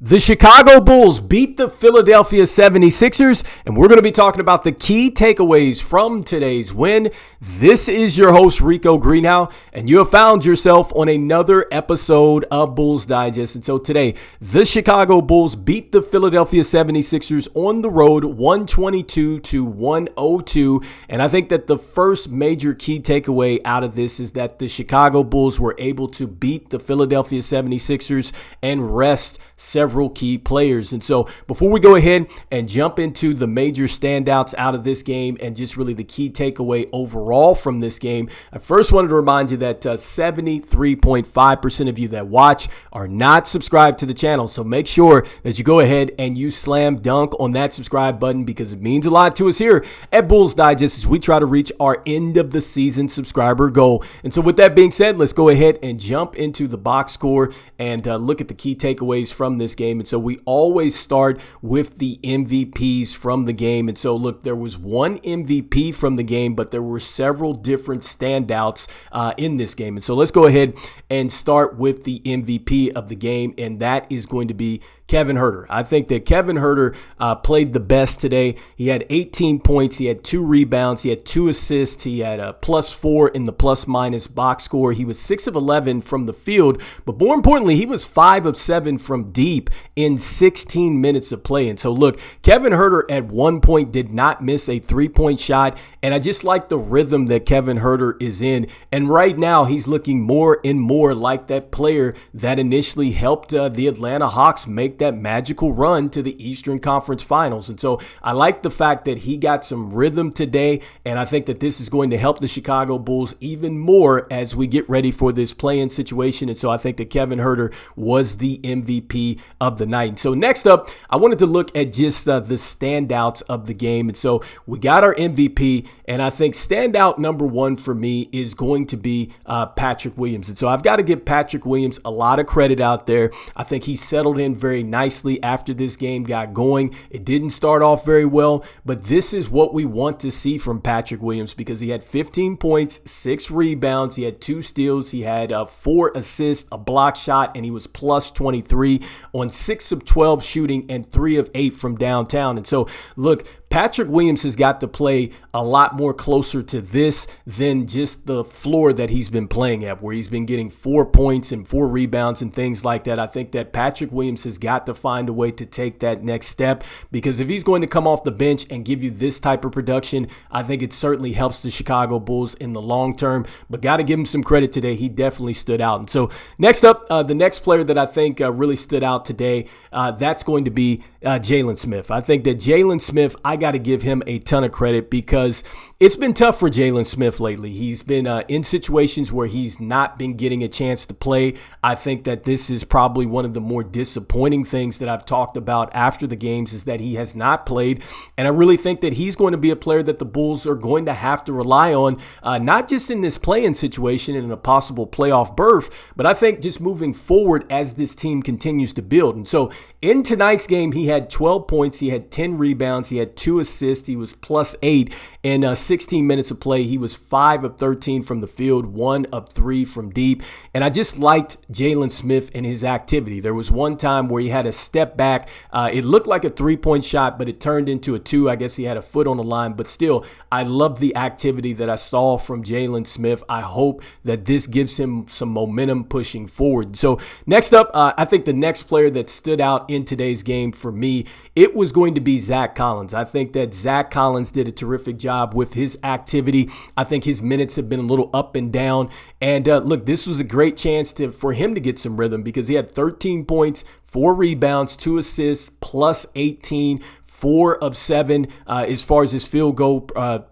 The Chicago Bulls beat the Philadelphia 76ers, and we're going to be talking about the key takeaways from today's win. This is your host, Rico Greenhowe, and you have found yourself on another episode of Bulls Digest. And so today, the Chicago Bulls beat the Philadelphia 76ers on the road 122-102. And I think that the first major key takeaway out of this is that the Chicago Bulls were able to beat the Philadelphia 76ers and rest several key players. And so before we go ahead and jump into the major standouts out of this game and just really the key takeaway overall from this game, I first wanted to remind you that 73.5% of you that watch are not subscribed to the channel. So make sure that you go ahead and you slam dunk on that subscribe button, because it means a lot to us here at Bulls Digest as we try to reach our end of the season subscriber goal. And so with that being said, let's go ahead and jump into the box score and look at the key takeaways from this game. And so we always start with the MVPs from the game. And so look, there was one MVP from the game, but there were several different standouts in this game. And so let's go ahead and start with the MVP of the game, and that is going to be Kevin Huerter. I think that Kevin Huerter played the best today. He had 18 points. He had 2 rebounds. He had 2 assists. He had a +4 in the plus-minus box score. He was 6 of 11 from the field, but more importantly, he was 5 of 7 from deep in 16 minutes of play. And so look, Kevin Huerter at one point did not miss a 3-point shot, and I just like the rhythm that Kevin Huerter is in. And right now, he's looking more and more like that player that initially helped the Atlanta Hawks make that magical run to the Eastern Conference Finals. And so I like the fact that he got some rhythm today, and I think that this is going to help the Chicago Bulls even more as we get ready for this play-in situation. And so I think that Kevin Huerter was the MVP of the night. And so next up, I wanted to look at just the standouts of the game. And so we got our MVP, and I think standout number one for me is going to be Patrick Williams. And so I've got to give Patrick Williams a lot of credit out there. I think he settled in very nicely after this game got going. It didn't start off very well, but this is what we want to see from Patrick Williams, because he had 15 points, 6 rebounds, he had 2 steals, he had 4 assists, a block shot, and he was plus 23 on 6 of 12 shooting and 3 of 8 from downtown. And so look, Patrick Williams has got to play a lot more closer to this than just the floor that he's been playing at, where he's been getting 4 points and 4 rebounds and things like that. I think that Patrick Williams has got to find a way to take that next step, because if he's going to come off the bench and give you this type of production, I think it certainly helps the Chicago Bulls in the long term. But got to give him some credit today. He definitely stood out. And so next up, the next player that I think really stood out today, that's going to be Jalen Smith. I think that Jalen Smith, I got to give him a ton of credit, because it's been tough for Jalen Smith lately. He's been in situations where he's not been getting a chance to play. I think that this is probably one of the more disappointing things that I've talked about after the games, is that he has not played. And I really think that he's going to be a player that the Bulls are going to have to rely on, not just in this play-in situation and in a possible playoff berth, but I think just moving forward as this team continues to build. And so in tonight's game, he had 12 points, he had 10 rebounds, he had 2 assists, he was plus 8 in 16 minutes of play. He was 5 of 13 from the field, 1 of 3 from deep. And I just liked Jalen Smith and his activity. There was one time where he had a step back. It looked like a 3-point shot, but it turned into a 2. I guess he had a foot on the line, but still, I love the activity that I saw from Jalen Smith. I hope that this gives him some momentum pushing forward. So next up, I think the next player that stood out in today's game for me, it was going to be Zac Collins. I think that Zac Collins did a terrific job with his activity. I think his minutes have been a little up and down. And look, this was a great chance for him to get some rhythm, because he had 13 points, 4 rebounds, 2 assists, plus 18, 4 of 7 as far as his field goal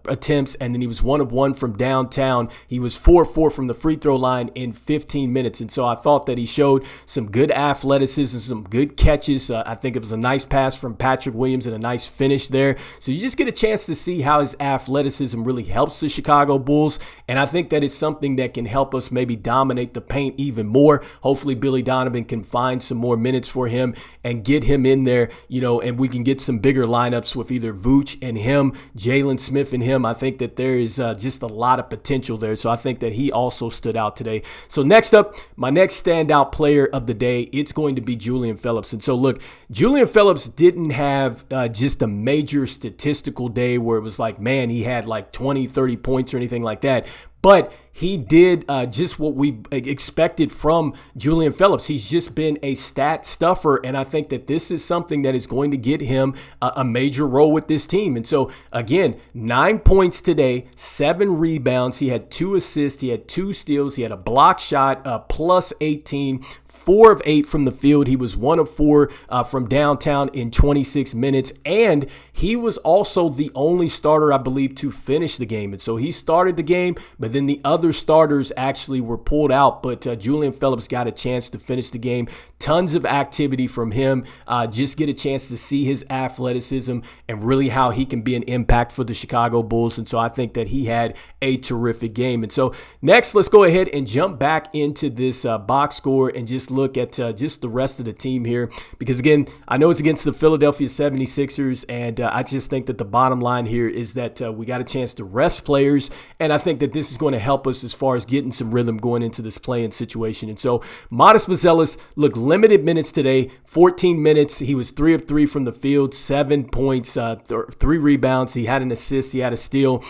attempts, and then he was 1 of 1 from downtown. He was 4 of 4 from the free throw line in 15 minutes. And so I thought that he showed some good athleticism, some good catches. I think it was a nice pass from Patrick Williams and a nice finish there. So you just get a chance to see how his athleticism really helps the Chicago Bulls, and I think that is something that can help us maybe dominate the paint even more. Hopefully Billy Donovan can find some more minutes for him and get him in there, and we can get some bigger bigger lineups with either Vooch and him, Jalen Smith and him. I think that there is just a lot of potential there. So I think that he also stood out today. So next up, my next standout player of the day, it's going to be Julian Phillips. And so look, Julian Phillips didn't have just a major statistical day where it was like, man, he had like 20, 30 points or anything like that. But he did just what we expected from Julian Phillips. He's just been a stat stuffer, and I think that this is something that is going to get him a major role with this team. And so, again, 9 points today, 7 rebounds. He had 2 assists. He had 2 steals. He had a block shot, plus 18. 4 of 8 from the field. He was 1 of 4 from downtown in 26 minutes. And he was also the only starter, I believe, to finish the game. And so he started the game, but then the other starters actually were pulled out. But Julian Phillips got a chance to finish the game. Tons of activity from him. Just get a chance to see his athleticism and really how he can be an impact for the Chicago Bulls. And so I think that he had a terrific game. And so next, let's go ahead and jump back into this box score and just look at just the rest of the team here, because again, I know it's against the Philadelphia 76ers, and I just think that the bottom line here is that we got a chance to rest players, and I think that this is going to help us as far as getting some rhythm going into this play-in situation. And so Modest Buzelis, look, limited minutes today, 14 minutes. He was 3 of 3 from the field, 7 points, 3 rebounds. He had an assist. He had a steal.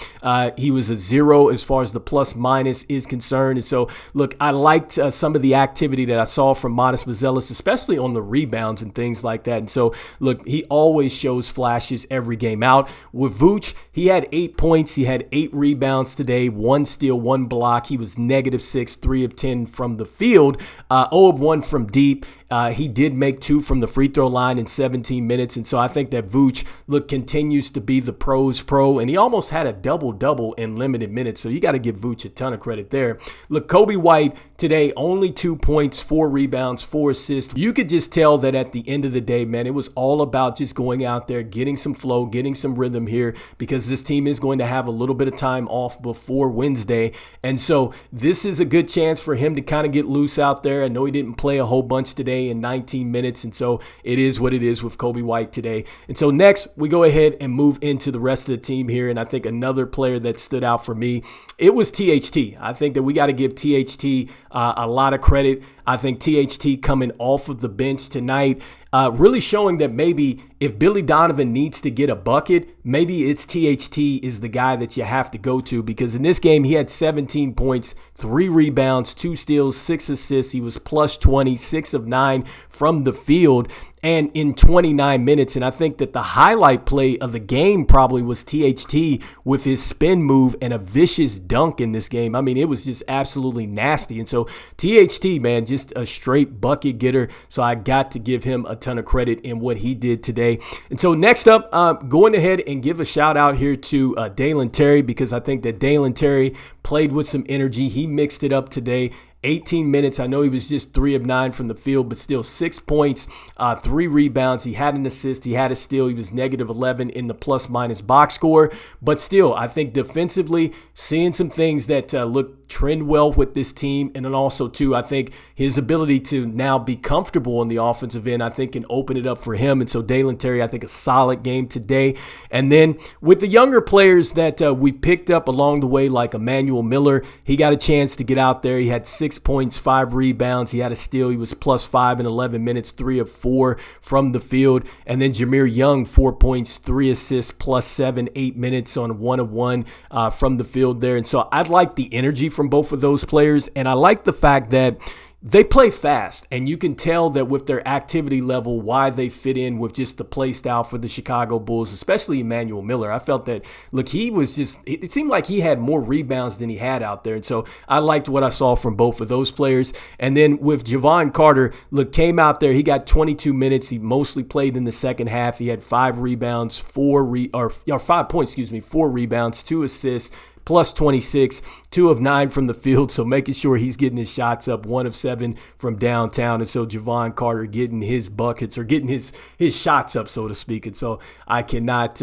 He was a 0 as far as the plus minus is concerned. And so, look, I liked some of the activity that I saw from Modest Buzelis, especially on the rebounds and things like that. And so, look, he always shows flashes every game out. With Vooch, he had 8 points. He had 8 rebounds today, 1 steal, 1 block. He was -6, 3 of 10 from the field, 0 of 1 from deep. He did make 2 from the free throw line in 17 minutes. And so I think that Vooch, look, continues to be the pro's pro. And he almost had a double-double in limited minutes. So you got to give Vooch a ton of credit there. Look, Coby White today, only 2 points, 4 rebounds, 4 assists. You could just tell that at the end of the day, man, it was all about just going out there, getting some flow, getting some rhythm here, because this team is going to have a little bit of time off before Wednesday. And so this is a good chance for him to kind of get loose out there. I know he didn't play a whole bunch today in 19 minutes, and so it is what it is with Coby White today. And so next, we go ahead and move into the rest of the team here, and I think another player that stood out for me, it was THT. I think that we got to give THT a lot of credit. I think THT coming off of the bench tonight, really showing that maybe if Billy Donovan needs to get a bucket, maybe it's THT is the guy that you have to go to, because in this game, he had 17 points, 3 rebounds, 2 steals, 6 assists. He was plus 20, 6 of 9 from the field, and in 29 minutes. And I think that the highlight play of the game probably was THT with his spin move and a vicious dunk in this game. I mean, it was just absolutely nasty. And so THT, man, just a straight bucket getter. So I got to give him a ton of credit in what he did today. And so next up, going ahead and give a shout out here to Dalen Terry, because I think that Dalen Terry played with some energy. He mixed it up today. 18 minutes. I know he was just 3 of 9 from the field, but still 6 points, 3 rebounds. He had an assist. He had a steal. He was -11 in the plus minus box score. But still, I think defensively, seeing some things that look trend well with this team. And then also, too, I think his ability to now be comfortable on the offensive end, I think, can open it up for him. And so Dalen Terry, I think, a solid game today. And then with the younger players that we picked up along the way, like Emanuel Miller, he got a chance to get out there. He had 6 points, 5 rebounds. He had a steal. He was plus 5 in 11 minutes, 3 of 4 from the field. And then Jahmir Young, 4 points, 3 assists, plus 7, 8 minutes on 1 of 1 from the field there. And so I like the energy from both of those players. And I like the fact that they play fast, and you can tell that with their activity level why they fit in with just the play style for the Chicago Bulls, especially Emanuel Miller. I felt that, look, he was just, it seemed like he had more rebounds than he had out there. And so I liked what I saw from both of those players. And then with Javon Carter, look, came out there. He got 22 minutes. He mostly played in the second half. He had 5 rebounds, 4 rebounds, 2 assists, plus 26, 2 of 9 from the field. So making sure he's getting his shots up, 1 of 7 from downtown. And so Javon Carter getting his buckets or getting his shots up, so to speak. And so I cannot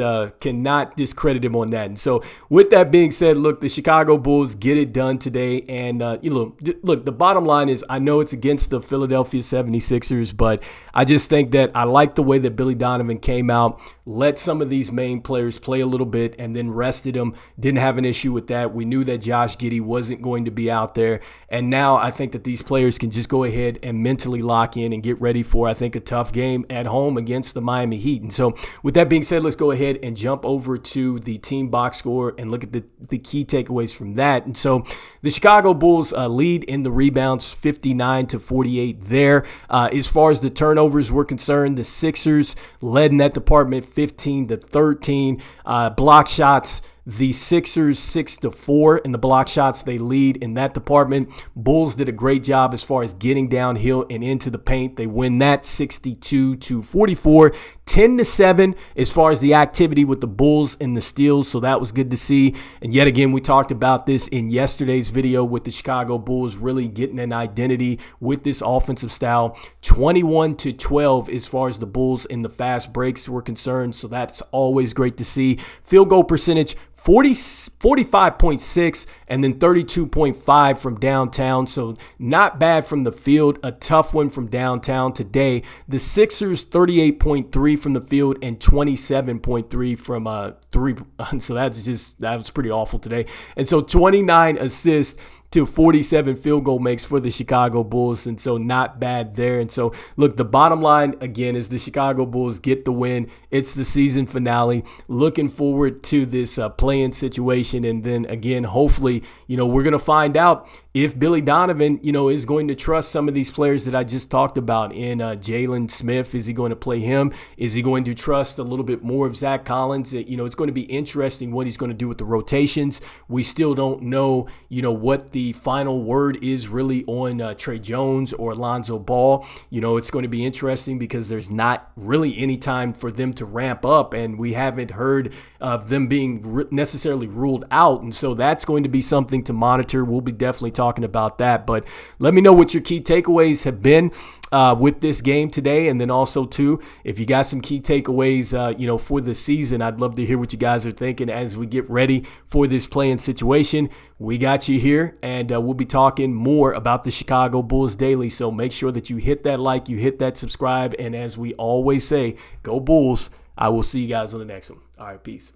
discredit him on that. And so with that being said, look, the Chicago Bulls get it done today. And look, the bottom line is I know it's against the Philadelphia 76ers, but I just think that I like the way that Billy Donovan came out, let some of these main players play a little bit, and then rested them. Didn't have an issue with that. We knew that Josh Giddey wasn't going to be out there. And now I think that these players can just go ahead and mentally lock in and get ready for, I think, a tough game at home against the Miami Heat. And so with that being said, let's go ahead and jump over to the team box score and look at the key takeaways from that. And so the Chicago Bulls lead in the rebounds 59-48 there. As far as the turnovers were concerned, the Sixers led in that department 15-13. Block shots, the Sixers 6-4 in the block shots. They lead in that department. Bulls did a great job as far as getting downhill and into the paint. They win that 62-44. 10-7 as far as the activity with the Bulls and the steals, so that was good to see. And yet again, we talked about this in yesterday's video with the Chicago Bulls really getting an identity with this offensive style. 21-12 as far as the Bulls in the fast breaks were concerned, so that's always great to see. Field goal percentage 45.6 and then 32.5 from downtown. So not bad from the field. A tough one from downtown today. The Sixers 38.3 from the field and 27.3 from three. So that was pretty awful today. And so 29 assists to 47 field goal makes for the Chicago Bulls. And so not bad there. And so look, the bottom line again is the Chicago Bulls get the win. It's the season finale. Looking forward to this play-in situation. And then again, hopefully, we're going to find out if Billy Donovan, is going to trust some of these players that I just talked about in Jalen Smith. Is he going to play him? Is he going to trust a little bit more of Zac Collins? It's going to be interesting what he's going to do with the rotations. We still don't know, what the final word is really on Trey Jones or Lonzo Ball. It's going to be interesting because there's not really any time for them to ramp up, and we haven't heard of them being necessarily ruled out. And so that's going to be something to monitor. We'll be definitely talking about that. But let me know what your key takeaways have been with this game today. And then also, too, if you got some key takeaways, for the season, I'd love to hear what you guys are thinking as we get ready for this play-in situation. We got you here, and we'll be talking more about the Chicago Bulls daily. So make sure that you hit that like, you hit that subscribe. And as we always say, go Bulls. I will see you guys on the next one. All right, peace.